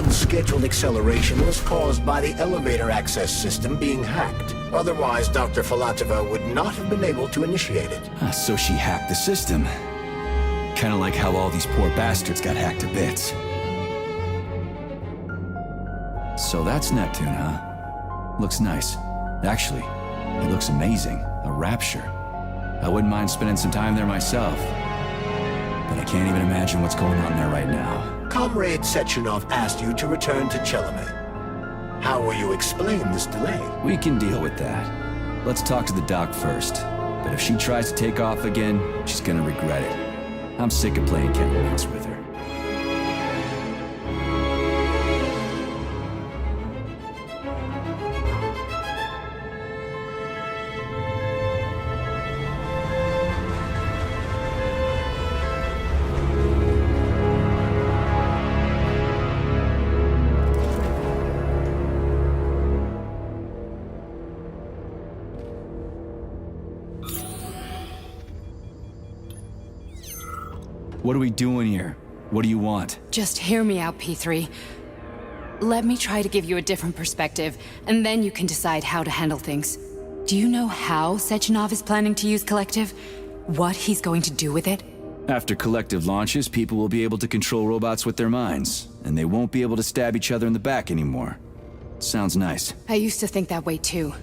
unscheduled acceleration was caused by the elevator access system being hacked. Otherwise, Dr. Filatova would not have been able to initiate it. So she hacked the system. Kinda like how all these poor bastards got hacked to bits. So that's Neptune, huh? Looks nice. Actually, it looks amazing. A rapture. I wouldn't mind spending some time there myself. But I can't even imagine what's going on there right now. Comrade Sechenov asked you to return to Chelome. How will you explain this delay? We can deal with that. Let's talk to the doc first. But if she tries to take off again, she's gonna regret it. I'm sick of playing cat and mouse with her. What are we doing here? What do you want? Just hear me out, P3. Let me try to give you a different perspective, and then you can decide how to handle things. Do you know how Sechenov is planning to use Collective? What he's going to do with it? After Collective launches, people will be able to control robots with their minds, and they won't be able to stab each other in the back anymore. Sounds nice. I used to think that way too,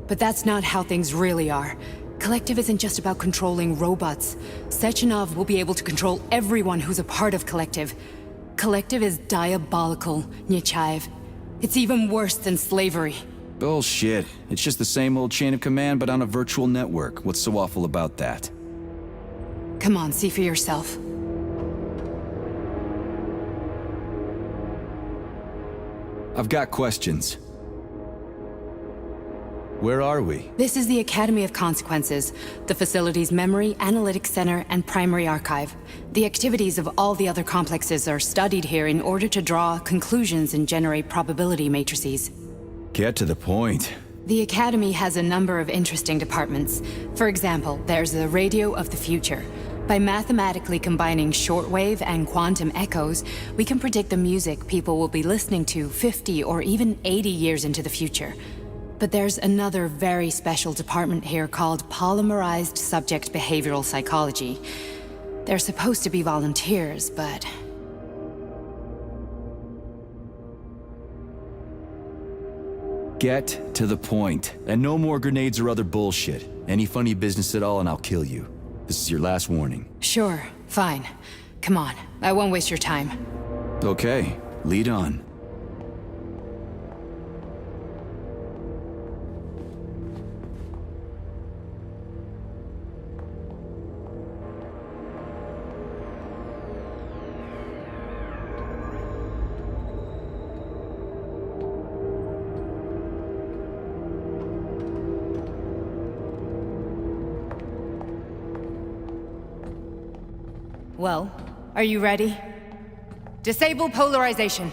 but that's not how things really are. Collective isn't just about controlling robots. Sechenov will be able to control everyone who's a part of Collective. Collective is diabolical, Nechayev. It's even worse than slavery. Bullshit. It's just the same old chain of command, but on a virtual network. What's so awful about that? Come on, see for yourself. I've got questions. Where are we? This is the Academy of Consequences, the facility's memory, analytics center, and primary archive. The activities of all the other complexes are studied here in order to draw conclusions and generate probability matrices. Get to the point. The Academy has a number of interesting departments. For example, there's the Radio of the Future. By mathematically combining shortwave and quantum echoes, we can predict the music people will be listening to 50 or even 80 years into the future. But there's another very special department here called Polymerized Subject Behavioral Psychology. They're supposed to be volunteers, but... Get to the point. And no more grenades or other bullshit. Any funny business at all and I'll kill you. This is your last warning. Sure, fine. Come on, I won't waste your time. Okay, lead on. Well, are you ready? Disable polarization.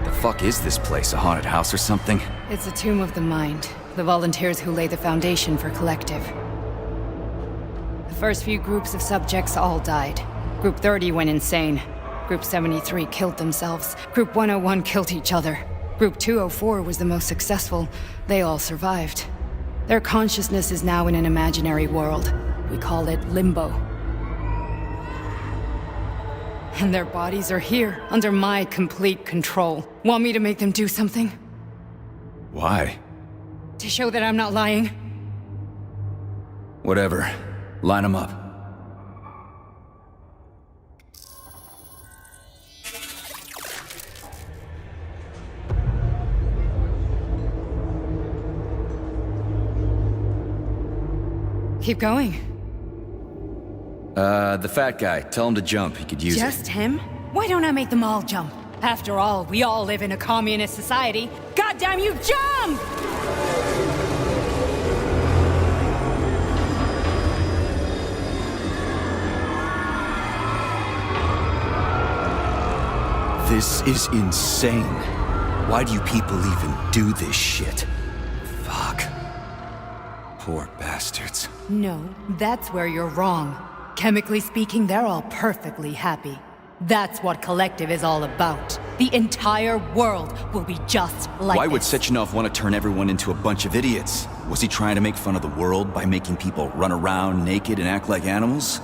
The fuck is this place? A haunted house or something? It's a tomb of the mind. The volunteers who lay the foundation for Collective. The first few groups of subjects all died. Group 30 went insane. Group 73 killed themselves. Group 101 killed each other. Group 204 was the most successful. They all survived. Their consciousness is now in an imaginary world. We call it Limbo. And their bodies are here, under my complete control. Want me to make them do something? Why? To show that I'm not lying? Whatever. Line them up. Keep going. The fat guy. Tell him to jump. He could use it. Just him? Why don't I make them all jump? After all, we all live in a communist society. Goddamn you, jump! This is insane. Why do you people even do this shit? Fuck. Poor bastards. No, that's where you're wrong. Chemically speaking, they're all perfectly happy. That's what Collective is all about. The entire world will be just like Why would this. Sechenov want to turn everyone into a bunch of idiots? Was he trying to make fun of the world by making people run around naked and act like animals?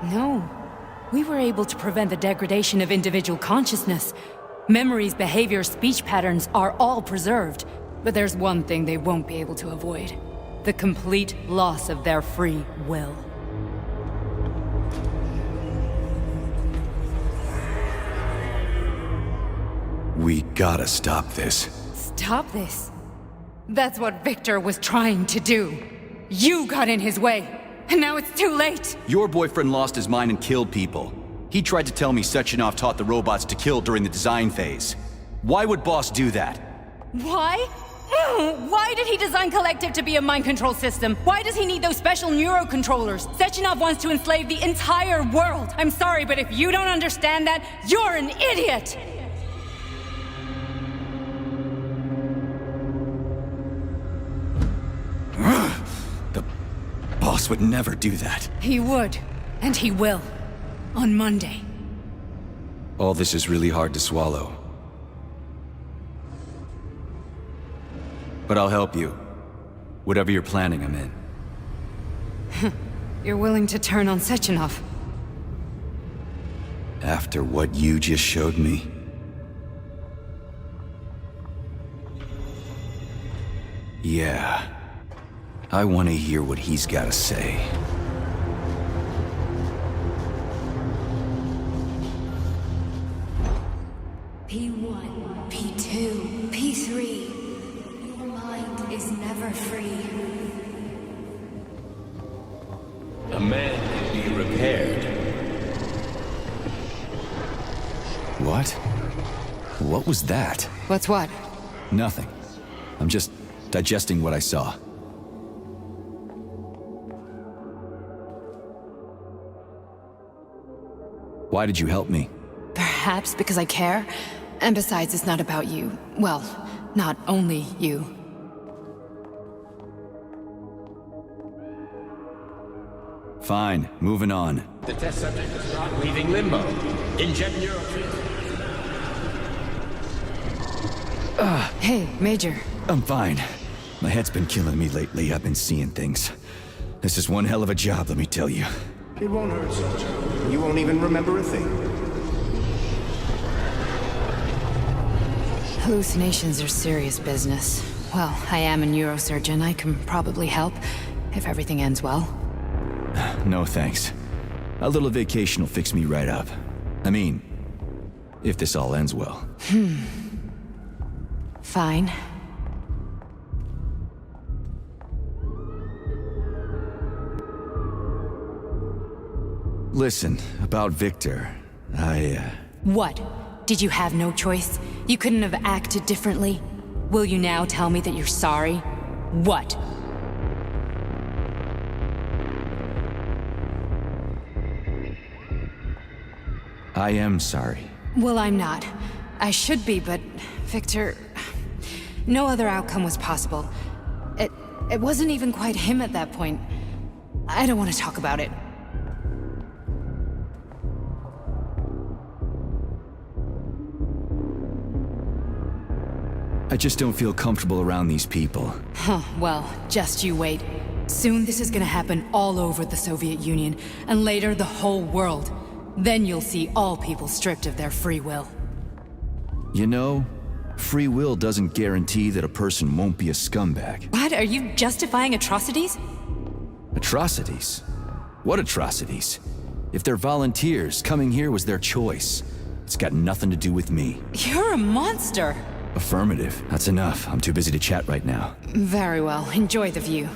No. We were able to prevent the degradation of individual consciousness. Memories, behaviors, speech patterns are all preserved. But there's one thing they won't be able to avoid. The complete loss of their free will. We gotta stop this. Stop this. That's what Victor was trying to do. You got in his way, and now it's too late. Your boyfriend lost his mind and killed people. He tried to tell me Sechenov taught the robots to kill during the design phase. Why would Boss do that? Why? Why did he design Collective to be a mind control system? Why does he need those special neurocontrollers? Sechenov wants to enslave the entire world. I'm sorry, but if you don't understand that, you're an idiot! The Boss would never do that. He would, and he will. On Monday. All this is really hard to swallow. But I'll help you. Whatever you're planning, I'm in. You're willing to turn on Sechenov? After what you just showed me? Yeah. I want to hear what he's got to say. P1, P2, P3. Your mind is never free. A man can be repaired. What? What was that? What's what? Nothing. I'm just digesting what I saw. Why did you help me? Perhaps because I care? And besides, it's not about you. Well, not only you. Fine, moving on. The test subject is not leaving limbo. Inject neurotreatment. Hey, Major. I'm fine. My head's been killing me lately. I've been seeing things. This is one hell of a job, let me tell you. It won't hurt, Soldier. You won't even remember a thing. Hallucinations are serious business. Well, I am a neurosurgeon. I can probably help, if everything ends well. No thanks. A little vacation will fix me right up. I mean, if this all ends well. Fine. Listen, about Victor, What? Did you have no choice? You couldn't have acted differently? Will you now tell me that you're sorry? What? I am sorry. Well, I'm not. I should be, but Victor... No other outcome was possible. It wasn't even quite him at that point. I don't want to talk about it. I just don't feel comfortable around these people. Huh, well, just you wait. Soon this is gonna happen all over the Soviet Union, and later the whole world. Then you'll see all people stripped of their free will. You know, free will doesn't guarantee that a person won't be a scumbag. What? Are you justifying atrocities? Atrocities? What atrocities? If they're volunteers, coming here was their choice. It's got nothing to do with me. You're a monster! Affirmative. That's enough. I'm too busy to chat right now. Very well. Enjoy the view.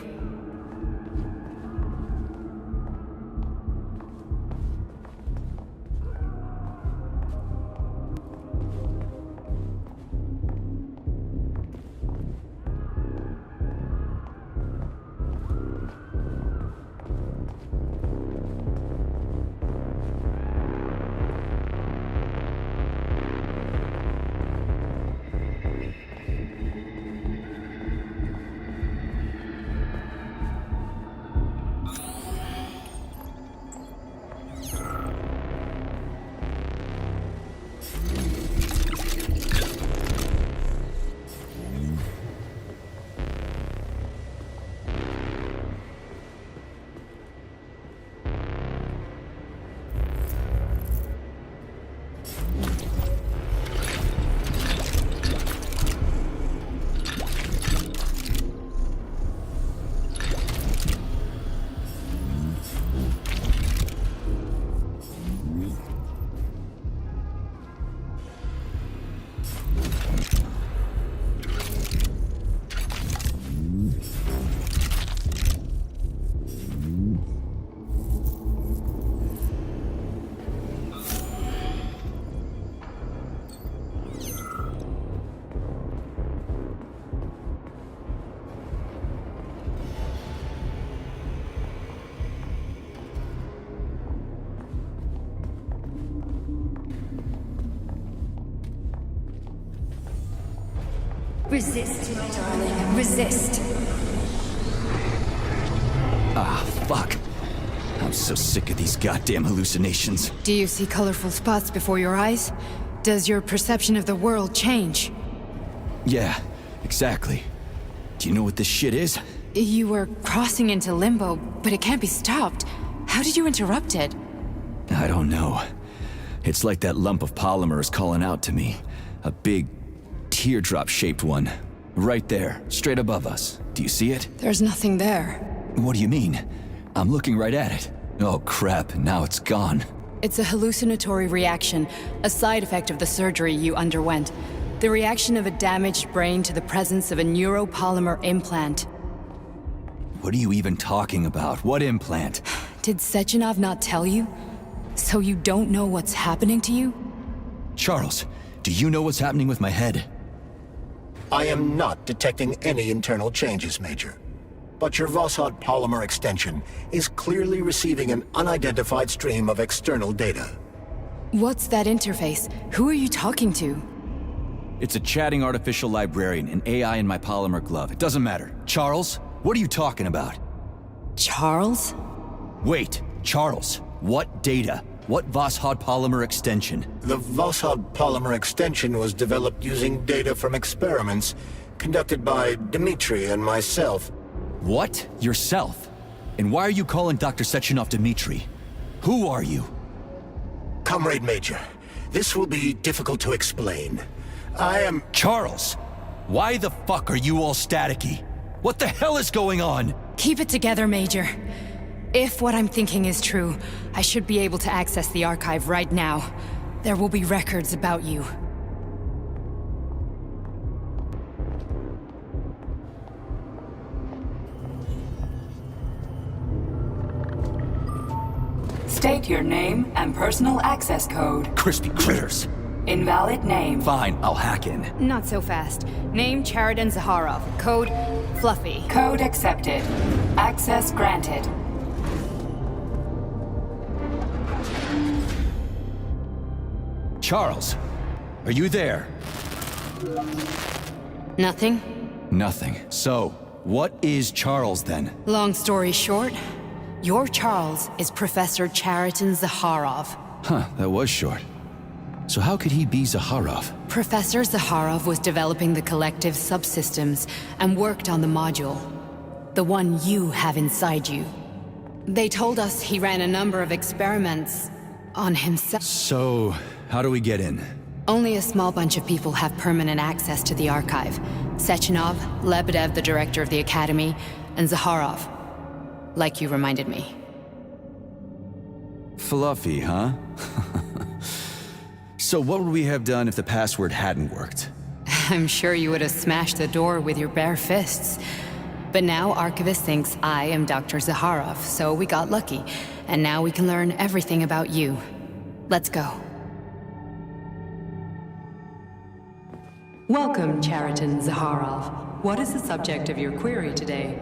Resist, my darling. Resist. Ah, fuck. I'm so sick of these goddamn hallucinations. Do you see colorful spots before your eyes? Does your perception of the world change? Yeah, exactly. Do you know what this shit is? You were crossing into limbo, but it can't be stopped. How did you interrupt it? I don't know. It's like that lump of polymer is calling out to me. A big, teardrop-shaped one. Right there, straight above us. Do you see it? There's nothing there. What do you mean? I'm looking right at it. Oh crap, now it's gone. It's a hallucinatory reaction, a side effect of the surgery you underwent. The reaction of a damaged brain to the presence of a neuropolymer implant. What are you even talking about? What implant? Did Sechenov not tell you? So you don't know what's happening to you? Charles, do you know what's happening with my head? I am not detecting any internal changes, Major. But your Vossard polymer extension is clearly receiving an unidentified stream of external data. What's that interface? Who are you talking to? It's a chatting artificial librarian, an AI in my polymer glove. It doesn't matter. Charles, what are you talking about? Charles? Wait, Charles, what data? What Vossard polymer extension? The Vossard polymer extension was developed using data from experiments conducted by Dmitri and myself. What? Yourself? And why are you calling Dr. Sechenov Dmitri? Who are you? Comrade Major, this will be difficult to explain. I am... Charles! Why the fuck are you all staticky? What the hell is going on? Keep it together, Major. If what I'm thinking is true, I should be able to access the archive right now. There will be records about you. State your name and personal access code. Crispy critters! Invalid name. Fine, I'll hack in. Not so fast. Name Cheriton Zaharov. Code Fluffy. Code accepted. Access granted. Charles, are you there? Nothing? Nothing. So, what is Charles then? Long story short, your Charles is Professor Cheriton Zaharov. Huh, that was short. So how could he be Zaharov? Professor Zaharov was developing the collective subsystems and worked on the module. The one you have inside you. They told us he ran a number of experiments on himself. So, how do we get in? Only a small bunch of people have permanent access to the archive. Sechenov, Lebedev, the director of the academy, and Zaharov. Like you reminded me. Fluffy, huh? So what would we have done if the password hadn't worked? I'm sure you would have smashed the door with your bare fists. But now Archivist thinks I am Dr. Zaharov, so we got lucky. And now we can learn everything about you. Let's go. Welcome, Cheriton Zaharov. What is the subject of your query today?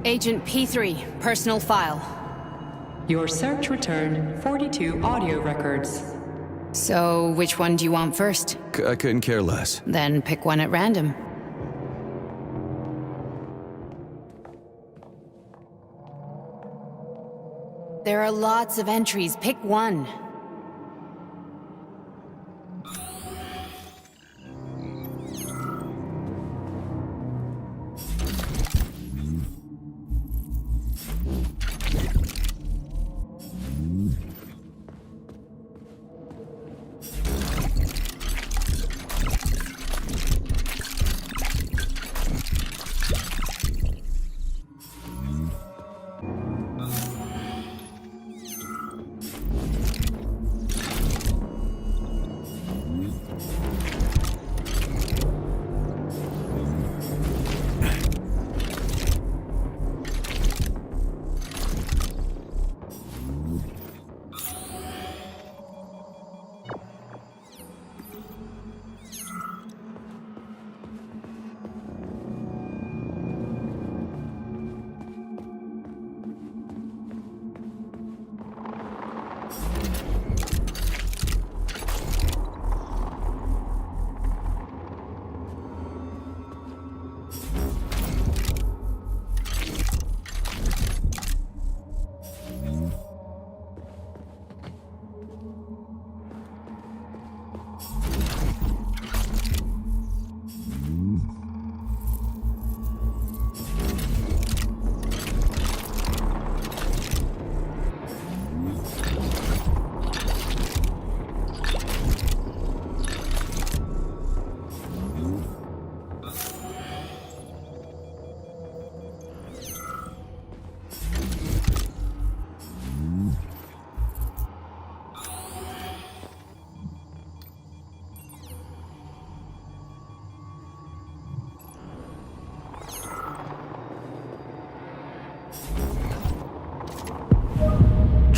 Agent P3, personal file. Your search returned 42 audio records. So, which one do you want first? I couldn't care less. Then pick one at random. There are lots of entries. Pick one.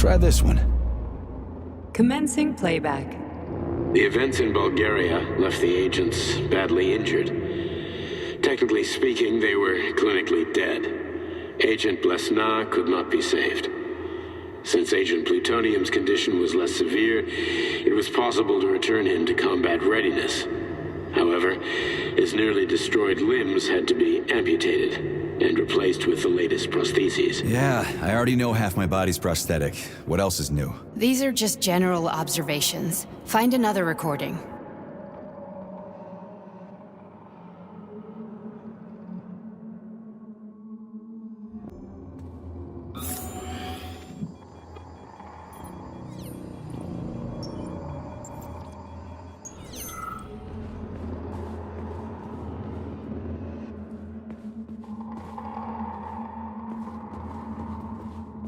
Try this one. Commencing playback. The events in Bulgaria left the agents badly injured. Technically speaking, they were clinically dead. Agent Blesna could not be saved. Since Agent Plutonium's condition was less severe, it was possible to return him to combat readiness. However, his nearly destroyed limbs had to be amputated and replaced with the latest prostheses. Yeah, I already know half my body's prosthetic. What else is new? These are just general observations. Find another recording.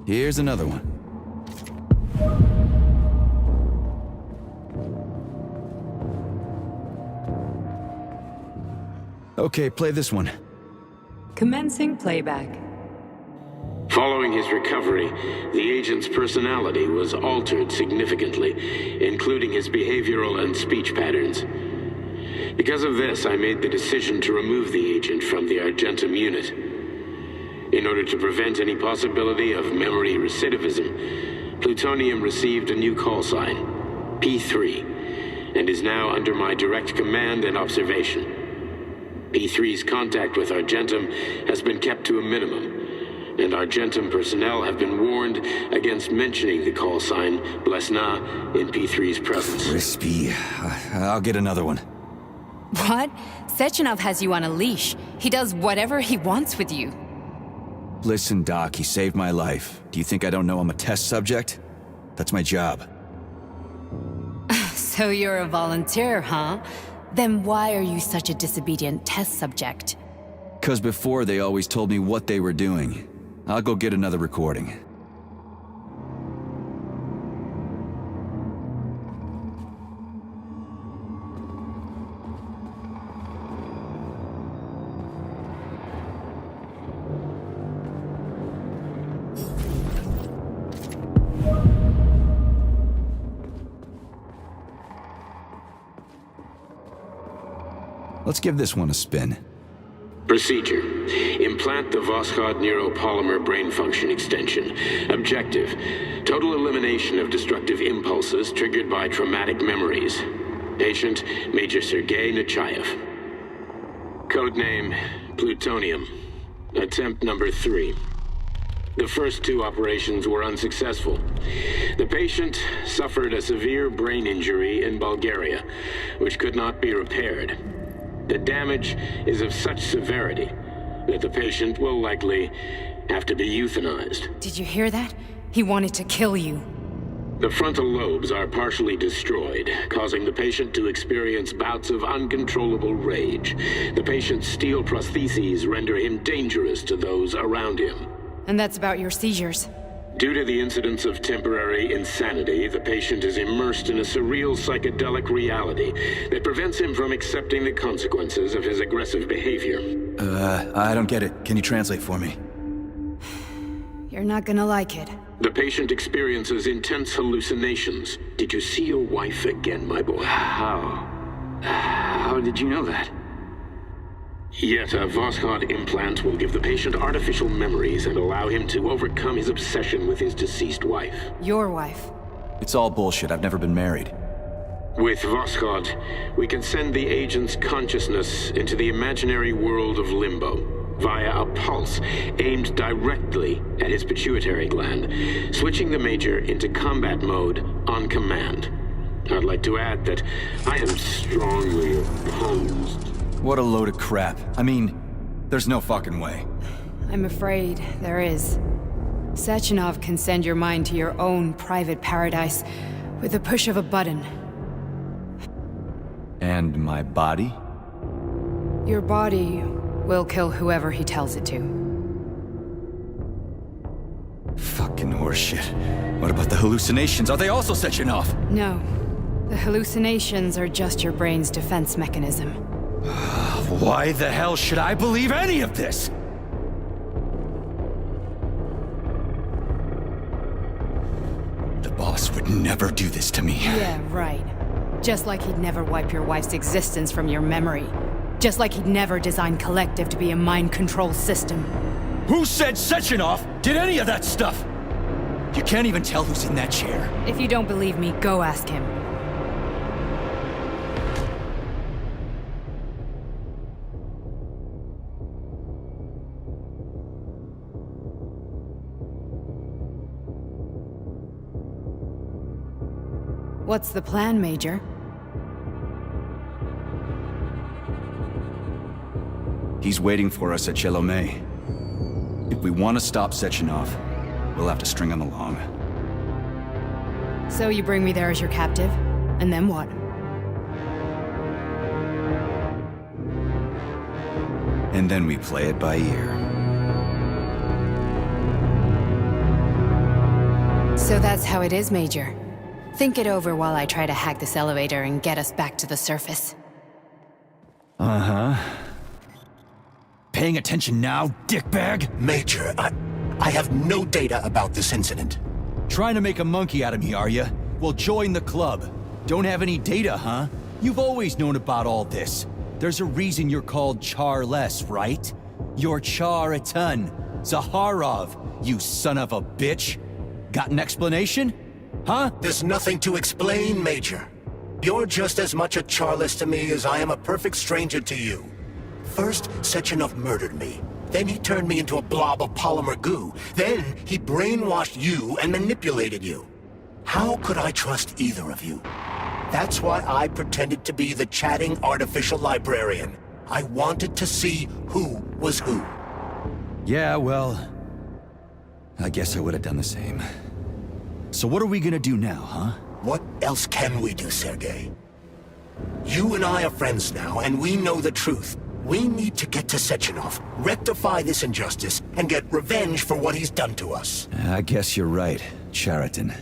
Here's another one. Okay, play this one. Commencing playback. Following his recovery, the agent's personality was altered significantly, including his behavioral and speech patterns. Because of this, I made the decision to remove the agent from the Argentum unit. In order to prevent any possibility of memory recidivism, Plutonium received a new call sign, P3, and is now under my direct command and observation. P3's contact with Argentum has been kept to a minimum, and Argentum personnel have been warned against mentioning the call sign Blesna in P3's presence. Crispy. I'll get another one. What? Sechenov has you on a leash. He does whatever he wants with you. Listen, Doc, he saved my life. Do you think I don't know I'm a test subject? That's my job. So you're a volunteer, huh? Then why are you such a disobedient test subject? 'Cause before they always told me what they were doing. I'll go get another recording. Let's give this one a spin. Procedure. Implant the Voskhod neuropolymer brain function extension. Objective. Total elimination of destructive impulses triggered by traumatic memories. Patient, Major Sergei Nechayev. Codename, Plutonium. Attempt number 3. The first 2 operations were unsuccessful. The patient suffered a severe brain injury in Bulgaria, which could not be repaired. The damage is of such severity that the patient will likely have to be euthanized. Did you hear that? He wanted to kill you. The frontal lobes are partially destroyed, causing the patient to experience bouts of uncontrollable rage. The patient's steel prostheses render him dangerous to those around him. And that's about your seizures. Due to the incidence of temporary insanity, the patient is immersed in a surreal psychedelic reality that prevents him from accepting the consequences of his aggressive behavior. I don't get it. Can you translate for me? You're not gonna like it. The patient experiences intense hallucinations. Did you see your wife again, my boy? How did you know that? Yet a Voskhod implant will give the patient artificial memories and allow him to overcome his obsession with his deceased wife. Your wife. It's all bullshit. I've never been married. With Voskhod, we can send the agent's consciousness into the imaginary world of limbo via a pulse aimed directly at his pituitary gland, switching the Major into combat mode on command. I'd like to add that I am strongly opposed. What a load of crap. I mean, there's no fucking way. I'm afraid there is. Sechenov can send your mind to your own private paradise with the push of a button. And my body? Your body will kill whoever he tells it to. Fucking horseshit. What about the hallucinations? Are they also Sechenov? No. The hallucinations are just your brain's defense mechanism. Why the hell should I believe any of this? boss would never do this to me. Yeah, right. Just like he'd never wipe your wife's existence from your memory. Just like he'd never design Collective to be a mind control system. Who said Sechenov did any of that stuff? You can't even tell who's in that chair. If you don't believe me, go ask him. What's the plan, Major? He's waiting for us at Chelomey. If we want to stop Sechenov, we'll have to string him along. So you bring me there as your captive, and then what? And then we play it by ear. So that's how it is, Major. Think it over while I try to hack this elevator and get us back to the surface. Uh-huh. Paying attention now, dickbag? Major, I have no data about this incident. Trying to make a monkey out of me, are you? Well, join the club. Don't have any data, huh? You've always known about all this. There's a reason you're called Charless, right? You're Char-a-ton. Zaharov, you son of a bitch. Got an explanation? Huh? There's nothing to explain, Major. You're just as much a Charless to me as I am a perfect stranger to you. First, Sechenov murdered me. Then he turned me into a blob of polymer goo. Then he brainwashed you and manipulated you. How could I trust either of you? That's why I pretended to be the chatting artificial librarian. I wanted to see who was who. Yeah, well, I guess I would have done the same. So what are we gonna do now, huh? What else can we do, Sergei? You and I are friends now, and we know the truth. We need to get to Sechenov, rectify this injustice, and get revenge for what he's done to us. I guess you're right, Chariton.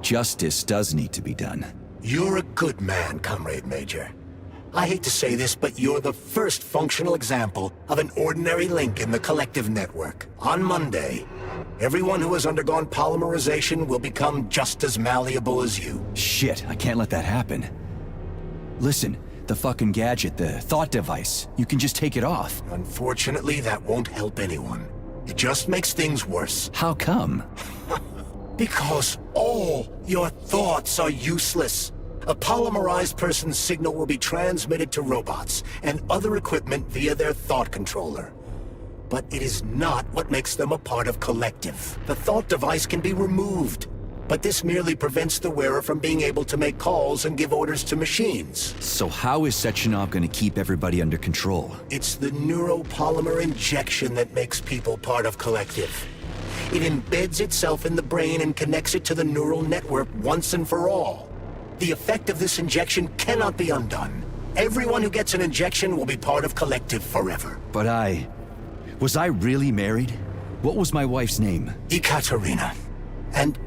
Justice does need to be done. You're a good man, Comrade Major. I hate to say this, but you're the first functional example of an ordinary link in the collective network. On Monday, everyone who has undergone polymerization will become just as malleable as you. Shit, I can't let that happen. Listen, the fucking gadget, the thought device, you can just take it off. Unfortunately, that won't help anyone. It just makes things worse. How come? Because all your thoughts are useless. A polymerized person's signal will be transmitted to robots and other equipment via their thought controller. But it is not what makes them a part of Collective. The thought device can be removed, but this merely prevents the wearer from being able to make calls and give orders to machines. So how is Sechenov gonna keep everybody under control? It's the neuropolymer injection that makes people part of Collective. It embeds itself in the brain and connects it to the neural network once and for all. The effect of this injection cannot be undone. Everyone who gets an injection will be part of Collective forever. But was I really married? What was my wife's name? Ekaterina. And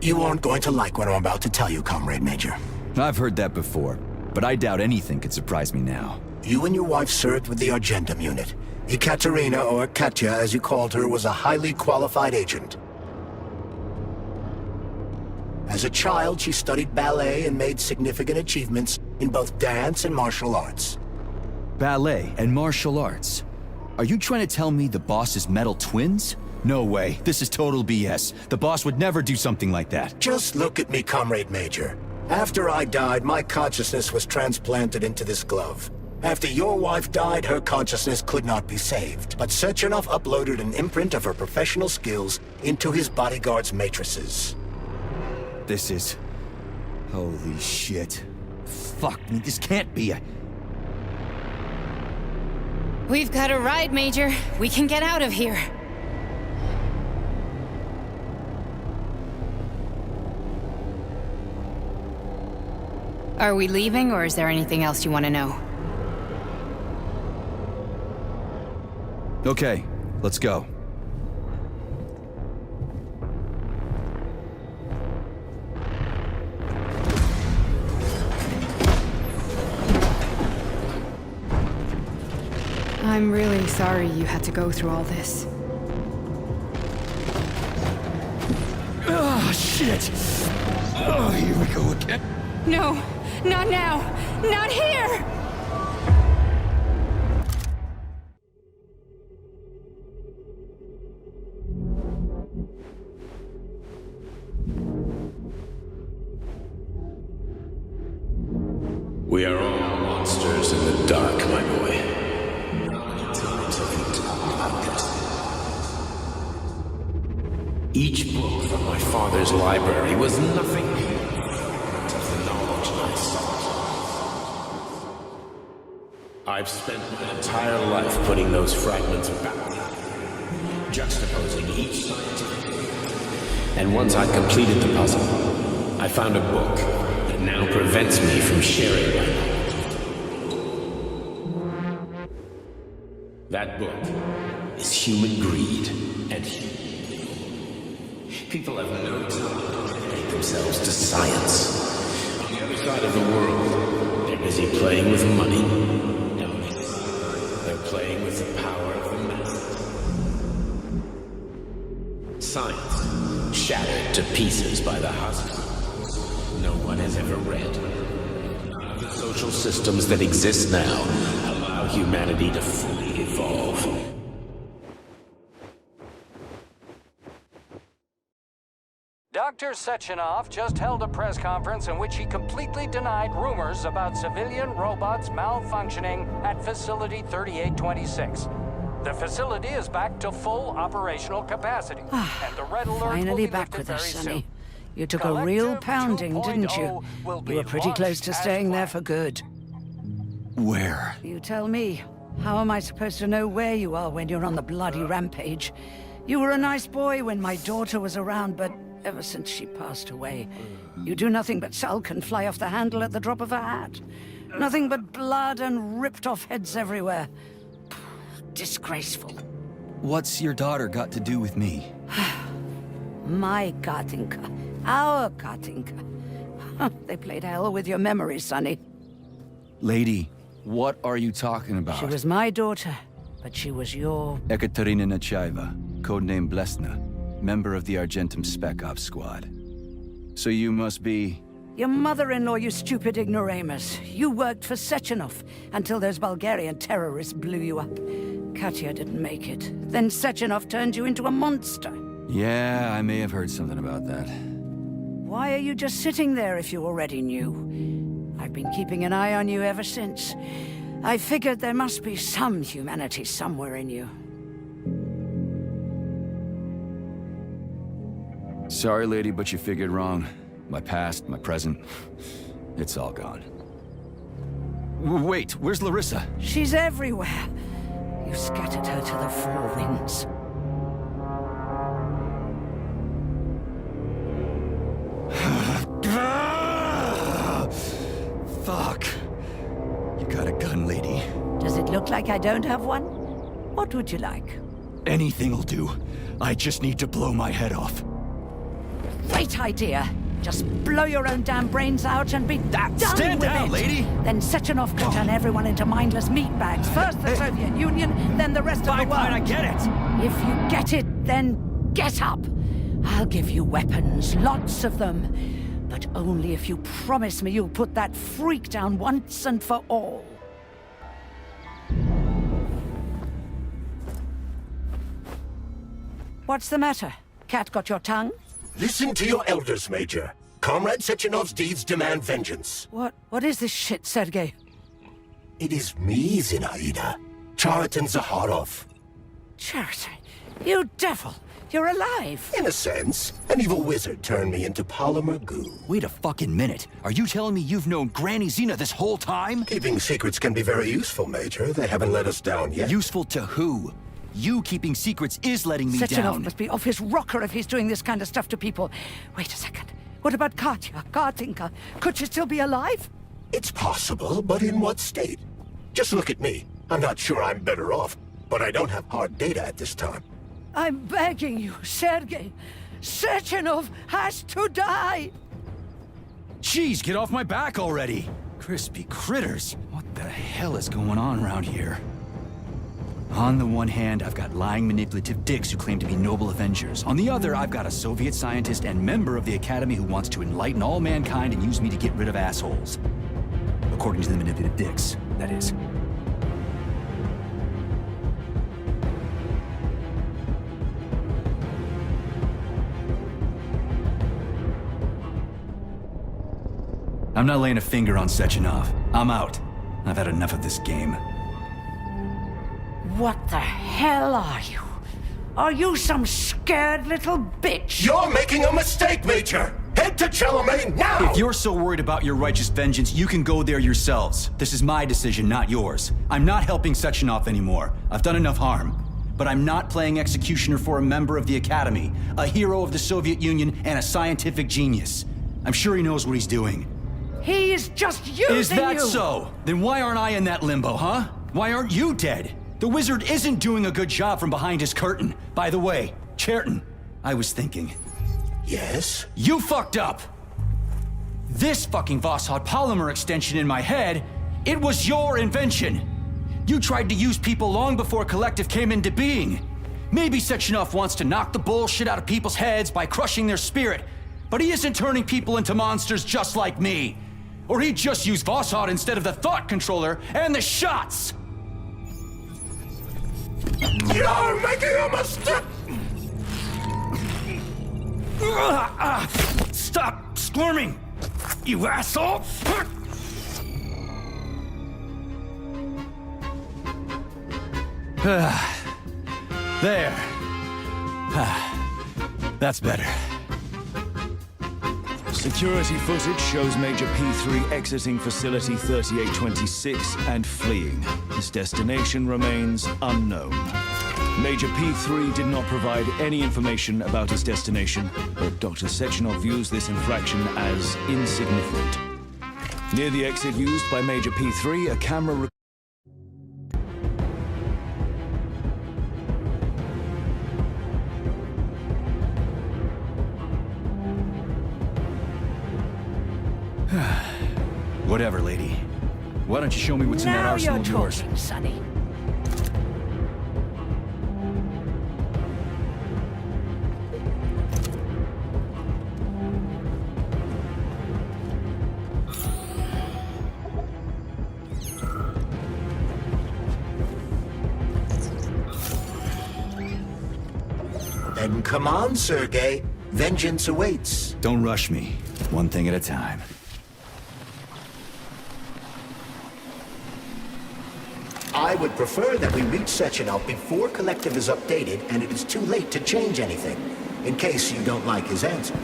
you aren't going to like what I'm about to tell you, Comrade Major. I've heard that before, but I doubt anything could surprise me now. You and your wife served with the Argentum unit. Ekaterina, or Katya as you called her, was a highly qualified agent. As a child, she studied ballet and made significant achievements in both dance and martial arts. Ballet and martial arts? Are you trying to tell me the boss is metal twins? No way. This is total BS. The boss would never do something like that. Just look at me, Comrade Major. After I died, my consciousness was transplanted into this glove. After your wife died, her consciousness could not be saved. But Sechenov uploaded an imprint of her professional skills into his bodyguard's matrices. This is... holy shit. Fuck me, this can't be a... We've got a ride, Major. We can get out of here. Are we leaving, or is there anything else you want to know? Okay, let's go. I'm really sorry you had to go through all this. Ah, shit! Oh, here we go again. No, not now! Not here! We are all monsters in the dark, my boy. Each book from my father's library was nothing to the knowledge I sought. I've spent my entire life putting those fragments back, juxtaposing each scientific. And once I'd completed the puzzle, I found a book that now prevents me from sharing my knowledge. That book is human greed and human. People have no time to dedicate themselves to science. On the other side of the world, they're busy playing with money. Down inside, they're playing with the power of the masses. Science, shattered to pieces by the husk, no one has ever read. None of the social systems that exist now allow humanity to fully evolve. Dr. Sechenov just held a press conference in which he completely denied rumors about civilian robots malfunctioning at Facility 3826. The facility is back to full operational capacity, and the red alert Finally will be back lifted with us, very Sonny. soon. You took a real pounding, didn't you? will be You were pretty close to launched staying as there planned. for good. Where? You tell me. How am I supposed to know where you are when you're on the bloody rampage? You were a nice boy when my daughter was around, but ever since she passed away, you do nothing but sulk and fly off the handle at the drop of a hat. Nothing but blood and ripped off heads everywhere. Disgraceful. What's your daughter got to do with me? My Katinka. Our Katinka. They played hell with your memory, Sonny. Lady, what are you talking about? She was my daughter, but she was your... Ekaterina Nechaeva, codename Blesna, member of the Argentum Spec Ops squad. So you must be... Your mother-in-law, you stupid ignoramus. You worked for Sechenov until those Bulgarian terrorists blew you up. Katya didn't make it. Then Sechenov turned you into a monster. Yeah, I may have heard something about that. Why are you just sitting there if you already knew? I've been keeping an eye on you ever since. I figured there must be some humanity somewhere in you. Sorry, lady, but you figured wrong. My past, my present, it's all gone. Wait, where's Larissa? She's everywhere. You scattered her to the four winds. Fuck. You got a gun, lady. Does it look like I don't have one? What would you like? Anything'll do. I just need to blow my head off. Great idea. Just blow your own damn brains out and be done Stand with down, it. lady! Then Sechenov can turn everyone into mindless meatbags. First the Soviet Union, then the rest of the world. Fine, I get it. If you get it, then get up. I'll give you weapons, lots of them. But only if you promise me you'll put that freak down once and for all. What's the matter? Cat got your tongue? Listen to your elders, Major. Comrade Sechenov's deeds demand vengeance. What is this shit, Sergei? It is me, Zinaida. Chariton Zakharov. Chariton, you devil! You're alive! In a sense, an evil wizard turned me into polymer goo. Wait a fucking minute. Are you telling me you've known Granny Zena this whole time? Keeping secrets can be very useful, Major. They haven't let us down yet. Useful to who? You keeping secrets is letting me Sechenov down. must be off his rocker if he's doing this kind of stuff to people. Wait a second. What about Katya, Katinka? Could she still be alive? It's possible, but in what state? Just look at me. I'm not sure I'm better off, but I don't have hard data at this time. I'm begging you, Sergei. Sechenov has to die! Jeez, get off my back already! Crispy critters. What the hell is going on around here? On the one hand, I've got lying, manipulative dicks who claim to be noble avengers. On the other, I've got a Soviet scientist and member of the Academy who wants to enlighten all mankind and use me to get rid of assholes. According to the manipulative dicks, that is. I'm not laying a finger on Sechenov. I'm out. I've had enough of this game. What the hell are you? Are you some scared little bitch? You're making a mistake, Major! Head to Chalamet now! If you're so worried about your righteous vengeance, you can go there yourselves. This is my decision, not yours. I'm not helping Sechenov anymore. I've done enough harm. But I'm not playing executioner for a member of the Academy, a hero of the Soviet Union, and a scientific genius. I'm sure he knows what he's doing. He is just using you! Is that so? Then why aren't I in that limbo, huh? Why aren't you dead? The wizard isn't doing a good job from behind his curtain. By the way, Cherton, I was thinking. Yes? You fucked up! This fucking Voskhod polymer extension in my head, it was your invention! You tried to use people long before Collective came into being. Maybe Sechenov wants to knock the bullshit out of people's heads by crushing their spirit, but he isn't turning people into monsters just like me. Or he'd just use Voskhod instead of the thought controller and the shots! You're making a mistake! Stop squirming, you asshole! There. That's better. Security footage shows Major P3 exiting facility 3826 and fleeing. His destination remains unknown. Major P3 did not provide any information about his destination, but Dr. Sechenov views this infraction as insignificant. Near the exit used by Major P3, a camera Whatever, lady. Why don't you show me what's in that arsenal of yours? Now you're talking, Sonny. Then come on, Sergei. Vengeance awaits. Don't rush me. One thing at a time. I would prefer that we reach Sechenov before Collective is updated and it is too late to change anything, in case you don't like his answer.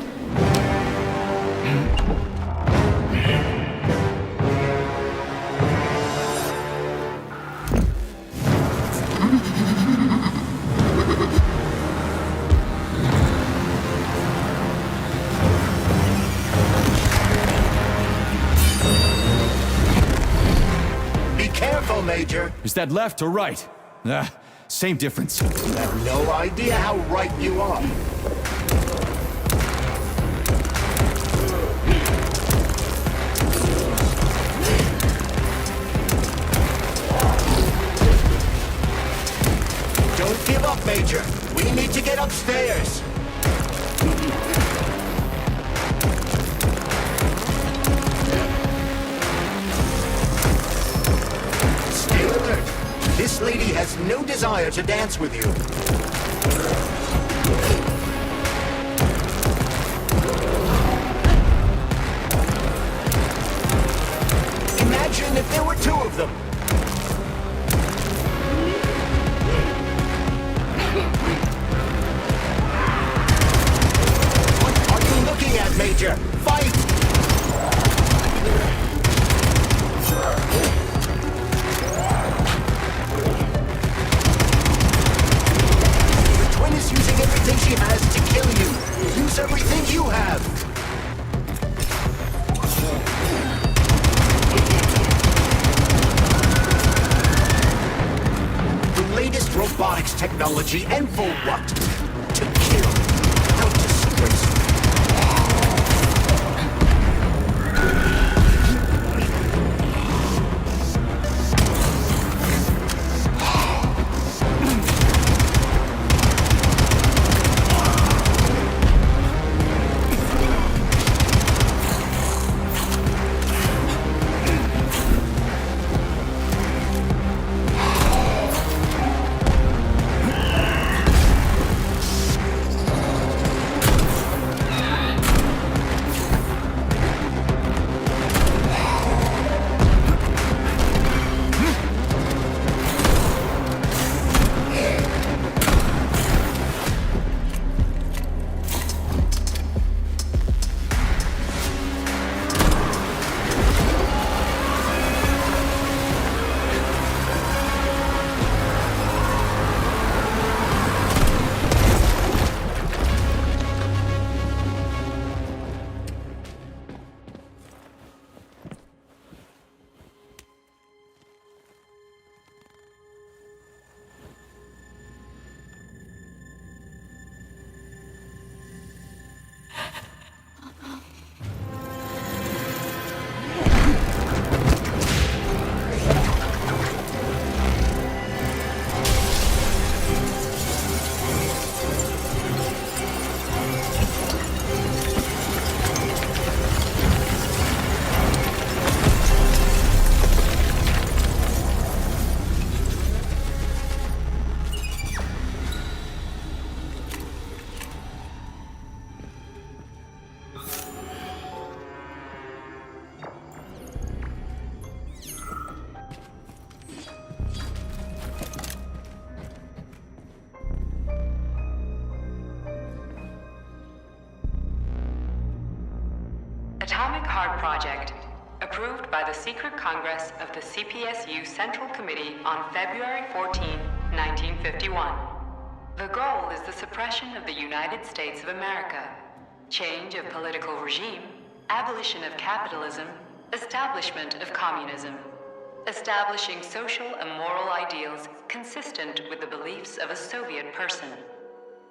Major. Is that left or right? Same difference. You have no idea how right you are. Don't give up, Major. We need to get upstairs. This lady has no desire to dance with you. Imagine if there were two of them. What are you looking at, Major? Fight! Using everything she has to kill you. Use everything you have. The latest robotics technology, and for what? To kill. How disgraceful. Atomic Heart Project, approved by the Secret Congress of the CPSU Central Committee on February 14, 1951. The goal is the suppression of the United States of America, change of political regime, abolition of capitalism, establishment of communism, establishing social and moral ideals consistent with the beliefs of a Soviet person.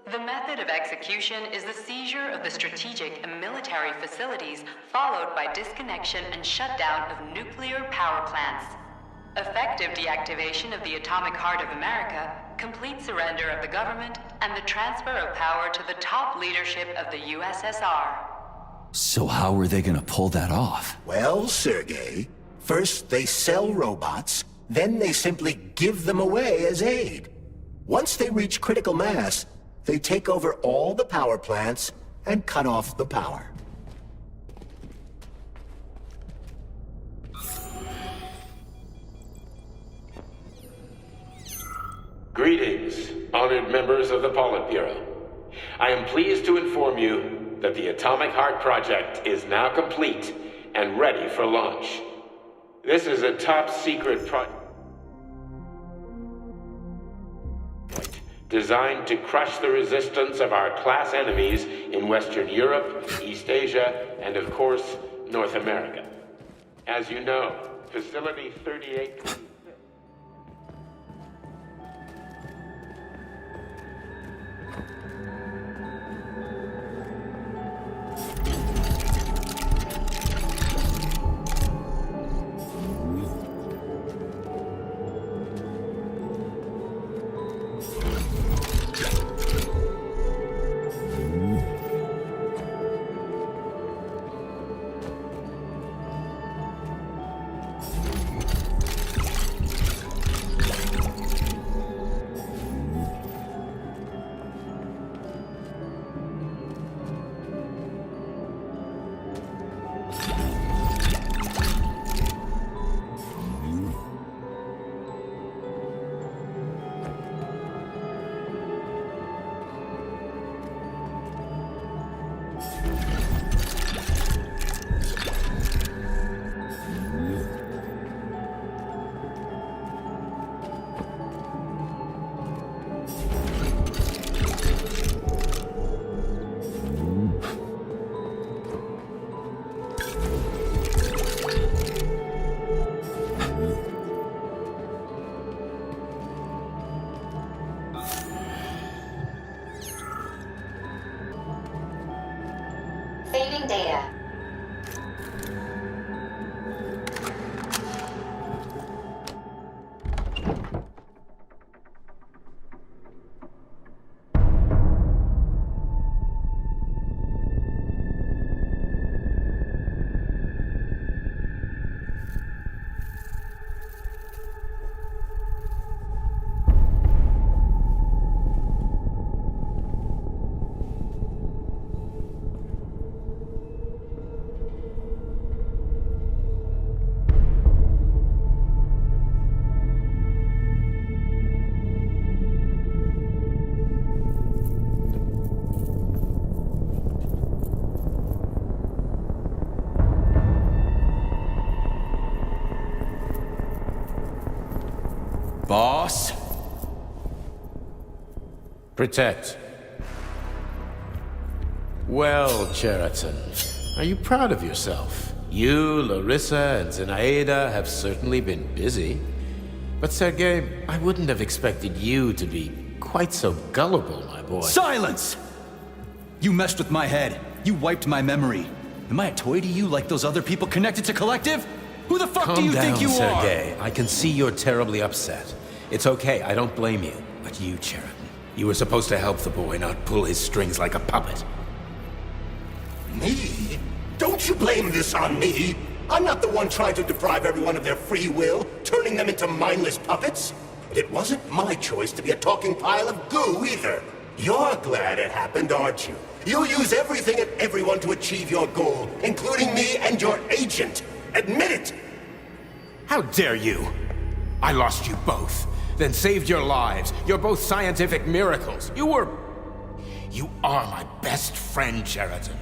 The method of execution is the seizure of the strategic and military facilities, followed by disconnection and shutdown of nuclear power plants. Effective deactivation of the Atomic Heart of America, complete surrender of the government, and the transfer of power to the top leadership of the USSR. So how are they gonna pull that off? Well, Sergei, first they sell robots, then they simply give them away as aid. Once they reach critical mass, they take over all the power plants and cut off the power. Greetings, honored members of the Politburo. I am pleased to inform you that the Atomic Heart Project is now complete and ready for launch. This is a top-secret project designed to crush the resistance of our class enemies in Western Europe, East Asia, and of course, North America. As you know, Facility 38... Saving data. Boss? Protect. Well, Cheriton, are you proud of yourself? You, Larissa, and Zinaida have certainly been busy. But Sergei, I wouldn't have expected you to be quite so gullible, my boy. Silence! You messed with my head. You wiped my memory. Am I a toy to you like those other people connected to Collective? Who the fuck do you think you are? Sergei. I can see you're terribly upset. It's okay, I don't blame you. But you, Cheriton, you were supposed to help the boy, not pull his strings like a puppet. Me? Don't you blame this on me? I'm not the one trying to deprive everyone of their free will, turning them into mindless puppets. It wasn't my choice to be a talking pile of goo either. You're glad it happened, aren't you? You'll use everything and everyone to achieve your goal, including me and your agent. Admit it! How dare you? I lost you both, then saved your lives. You're both scientific miracles. You are my best friend, Cheriton.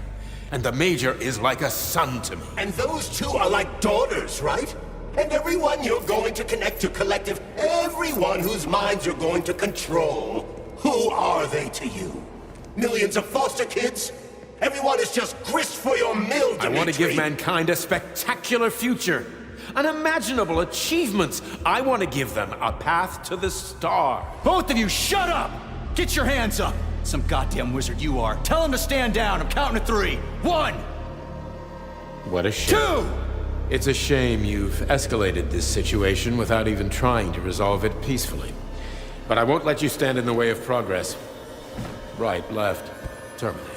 And the Major is like a son to me. And those two are like daughters, right? And everyone you're going to connect to collective, everyone whose minds you're going to control, who are they to you? Millions of foster kids? Everyone is just grist for your mill, Dimitri. I want to give mankind a spectacular future. Unimaginable achievements. I want to give them a path to the star. Both of you, shut up! Get your hands up! Some goddamn wizard you are. Tell him to stand down. I'm counting to 3. 1! What a shame. 2! It's a shame you've escalated this situation without even trying to resolve it peacefully. But I won't let you stand in the way of progress. Right, left, terminate.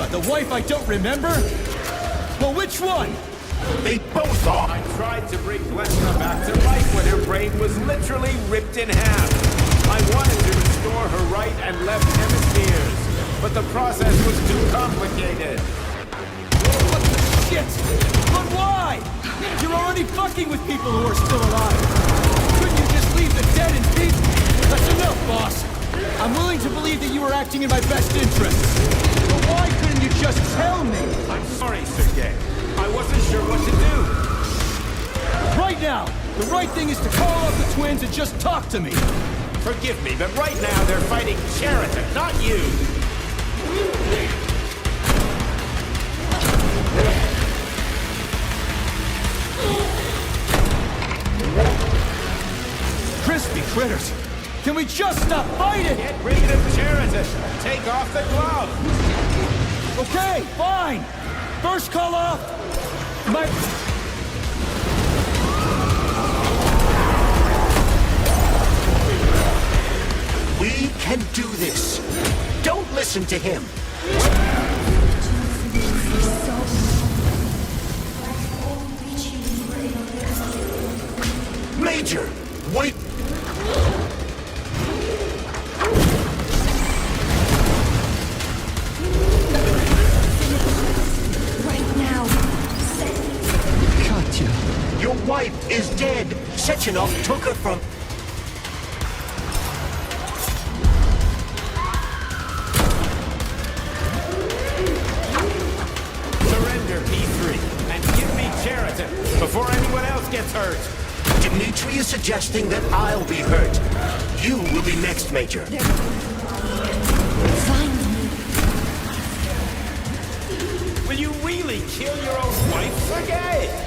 The wife I don't remember? Well, which one? They both are! I tried to bring Glenda back to life when her brain was literally ripped in half. I wanted to restore her right and left hemispheres, but the process was too complicated. What the shit? But why? You're already fucking with people who are still alive. Couldn't you just leave the dead in peace? That's enough, boss. I'm willing to believe that you were acting in my best interests. But why couldn't you just tell me? I'm sorry, Sergei. I wasn't sure what to do. Right now, the right thing is to call up the twins and just talk to me. Forgive me, but right now they're fighting Sheraton, not you. Crispy critters. Can we just stop fighting? Get rid of Sheraton. Take off the glove. Okay, fine. First call off. We can do this. Don't listen to him. Major, wait. Your wife is dead. Sechenov took her from... Surrender, P3, and give me Sheraton before anyone else gets hurt. Dimitri is suggesting that I'll be hurt. You will be next, Major. Will you really kill your own wife, Sergei?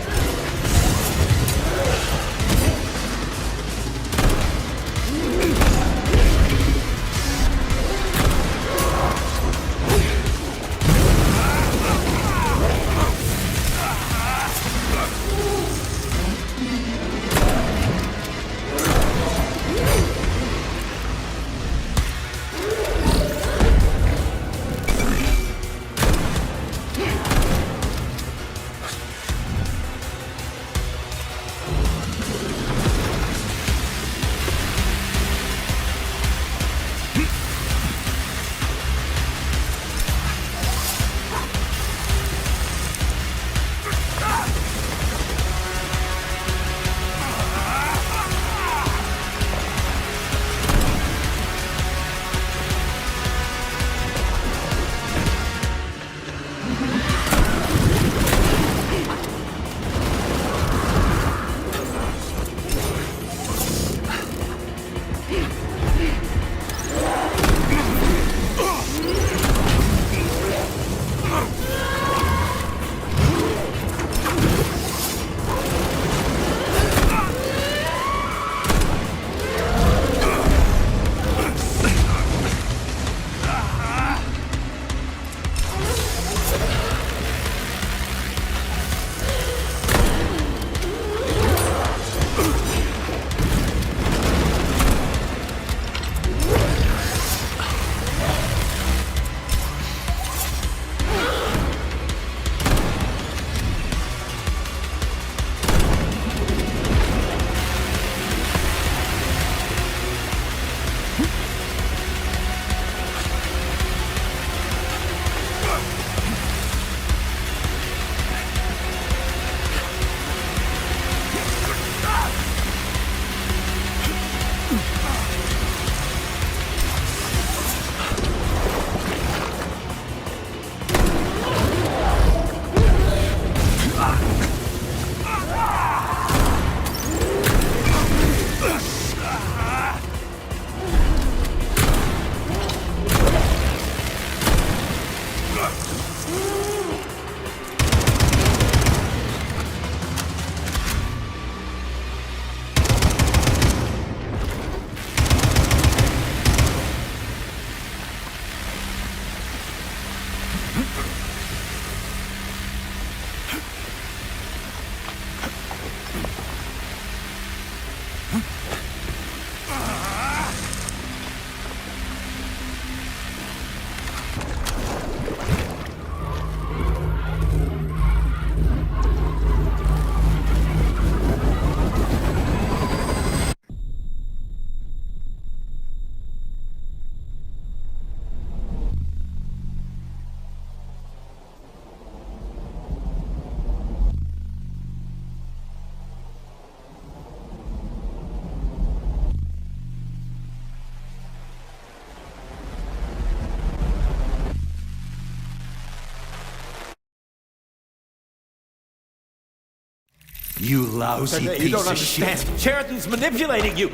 You lousy You piece don't of understand. shit. Cheriton's manipulating you.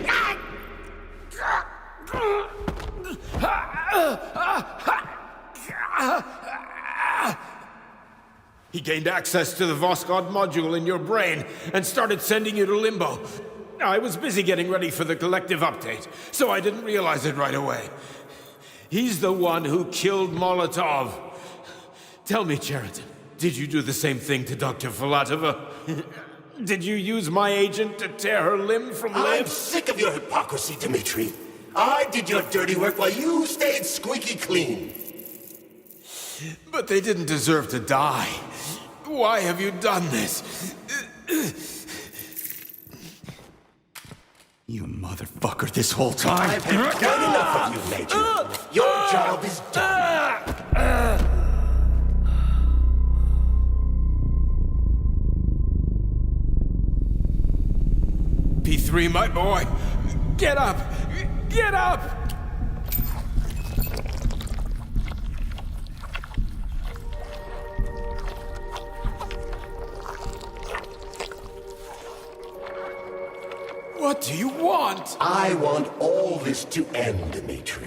He gained access to the Voskhod module in your brain and started sending you to Limbo. I was busy getting ready for the collective update, so I didn't realize it right away. He's the one who killed Molotov. Tell me, Cheriton, did you do the same thing to Dr. Filatova? Did you use my agent to tear her limb from limb? I'm sick of your hypocrisy, Dmitri. I did your dirty work while you stayed squeaky clean. But they didn't deserve to die. Why have you done this? You motherfucker, this whole time. I've had done enough of you, Major. Your job is done. P3, my boy. Get up! Get up! What do you want? I want all this to end, Dmitri.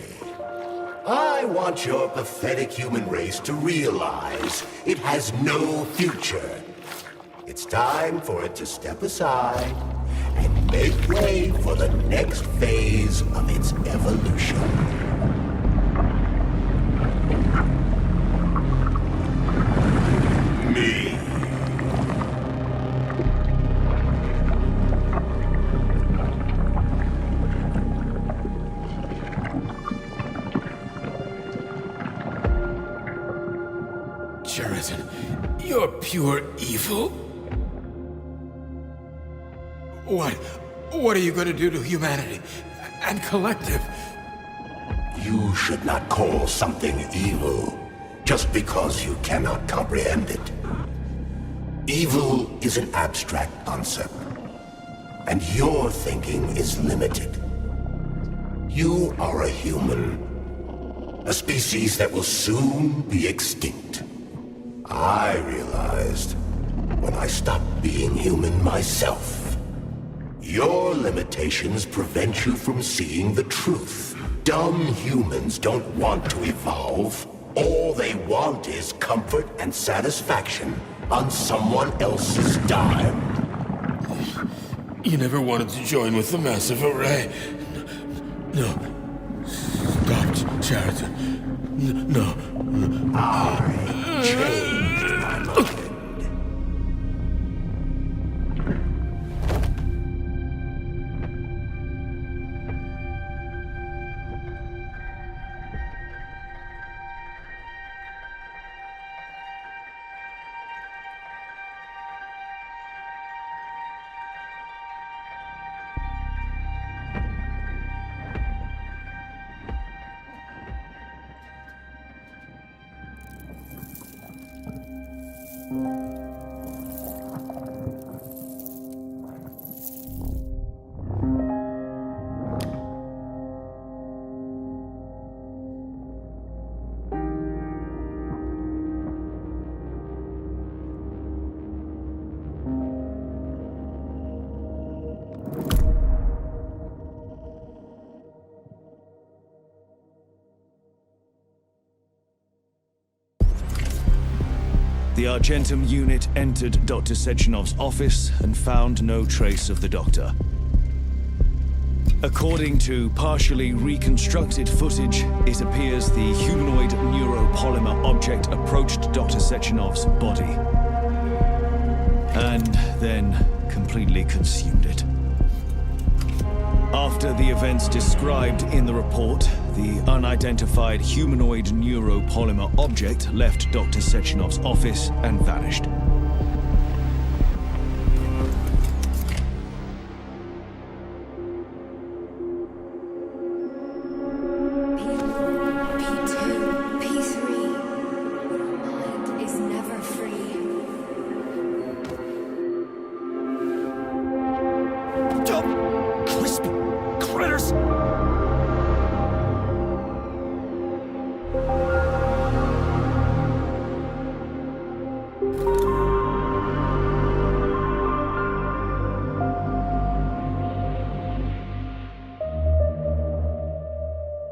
I want your pathetic human race to realize it has no future. It's time for it to step aside and make way for the next phase of its evolution. Me. Cheriton, you're pure evil. What are you going to do to humanity and collective? You should not call something evil just because you cannot comprehend it. Evil is an abstract concept, and your thinking is limited. You are a human, a species that will soon be extinct. I realized when I stopped being human myself. Your limitations prevent you from seeing the truth. Dumb humans don't want to evolve. All they want is comfort and satisfaction on someone else's dime. You never wanted to join with the massive array. No. Stop, Cheriton. No. I changed my mind. The Argentum unit entered Dr. Sechenov's office and found no trace of the doctor. According to partially reconstructed footage, it appears the humanoid neuropolymer object approached Dr. Sechenov's body and then completely consumed it. After the events described in the report, the unidentified humanoid neuropolymer object left Dr. Sechenov's office and vanished.